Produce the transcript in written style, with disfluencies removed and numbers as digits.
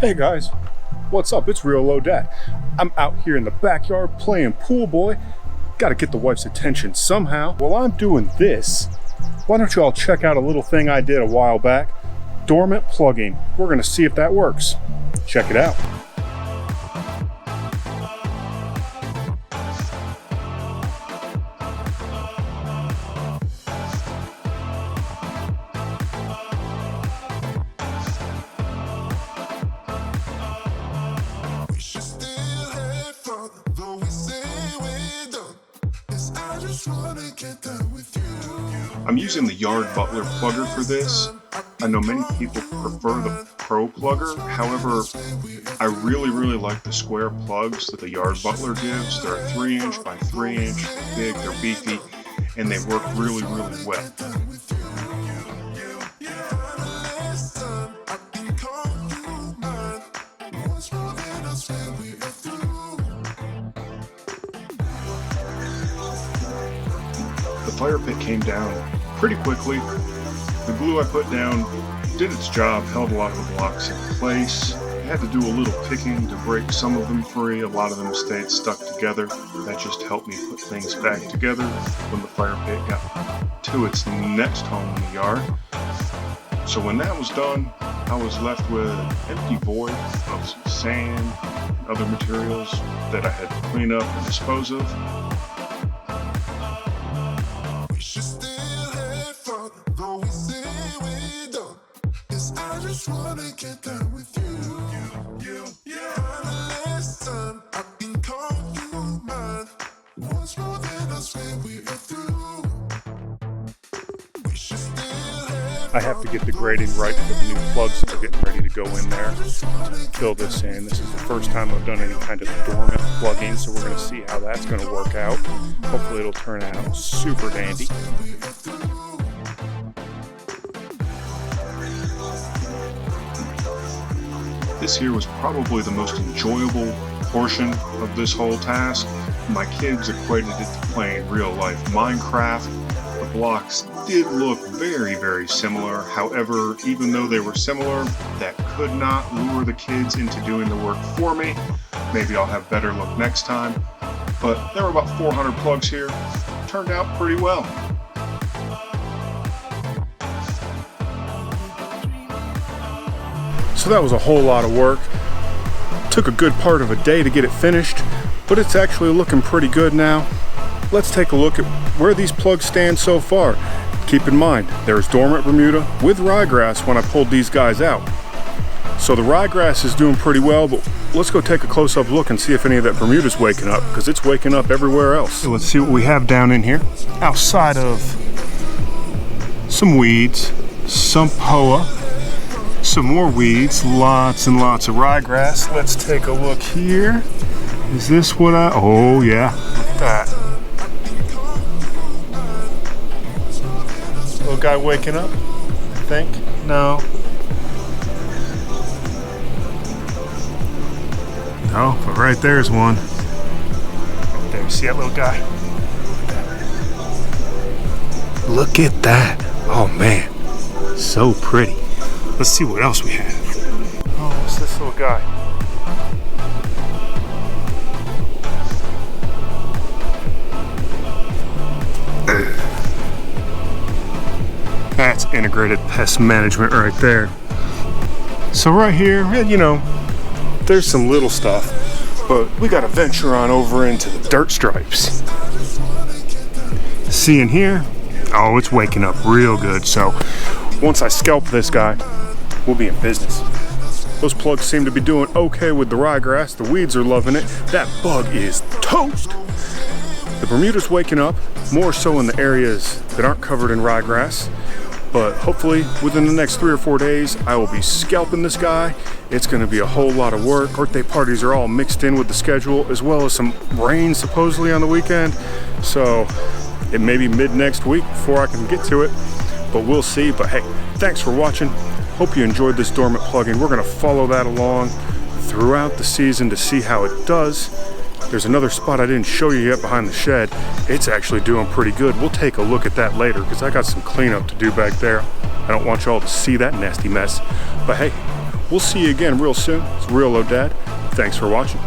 Hey guys, what's up? It's Real Low Dad. I'm out here in the backyard playing pool boy. Gotta get the wife's attention somehow. While I'm doing this, why don't you all check out a little thing I did a while back? Dormant plugging. We're gonna see if that works. Check it out. I'm using the yard butler plugger for this. I know many people prefer the pro plugger. However, I really like the square plugs that the yard butler gives. They're a 3" by 3". They're big, they're beefy, and they work really well. The fire pit came down pretty quickly. The glue I put down did its job, held a lot of the blocks in place. I had to do a little picking to break some of them free. A lot of them stayed stuck together. That just helped me put things back together when the fire pit got to its next home in the yard. So when that was done, I was left with an empty void of some sand and other materials that I had to clean up and dispose of. I have to get the grading right for the new plugs that are getting ready to go in there to fill this in. This is the first time I've done any kind of dormant plugging, so we're going to see how that's going to work out. Hopefully it'll turn out super dandy. This here was probably the most enjoyable portion of this whole task. My kids equated it to playing real-life Minecraft. The blocks did look very similar. However, even though they were similar, that could not lure the kids into doing the work for me. Maybe I'll have better luck next time. But there were about 400 plugs here. Turned out pretty well. So that was a whole lot of work. Took a good part of a day to get it finished, but it's actually looking pretty good now. Let's take a look at where these plugs stand so far. Keep in mind, there's dormant Bermuda with ryegrass when I pulled these guys out. So the ryegrass is doing pretty well, but let's go take a close-up look and see if any of that Bermuda's waking up, because it's waking up everywhere else. So let's see what we have down in here. Outside of some weeds, some poa, some more weeds, lots and lots of ryegrass. Let's take a look here. Is this what oh yeah, look at that. Little guy waking up, I think. No. No, but right there's one. Right there, see that little guy? Look at that. Oh man, so pretty. Let's see what else we have. Oh, what's this little guy? That's integrated pest management right there. So right here, you know, there's some little stuff, but we gotta venture on over into the dirt stripes. See in here? Oh, it's waking up real good. So once I scalp this guy, we'll be in business. Those plugs seem to be doing okay with the ryegrass. The weeds are loving it. That bug is toast. The Bermuda's waking up, more so in the areas that aren't covered in ryegrass. But hopefully within the next 3 or 4 days, I will be scalping this guy. It's gonna be a whole lot of work. Birthday parties are all mixed in with the schedule, as well as some rain supposedly on the weekend. So it may be mid next week before I can get to it, but we'll see. But hey, thanks for watching. Hope you enjoyed this dormant plugin. We're gonna follow that along throughout the season to see how it does. There's another spot I didn't show you yet behind the shed. It's actually doing pretty good. We'll take a look at that later because I got some cleanup to do back there. I don't want y'all to see that nasty mess. But hey, We'll see you again real soon. It's Real Odad. Thanks for watching.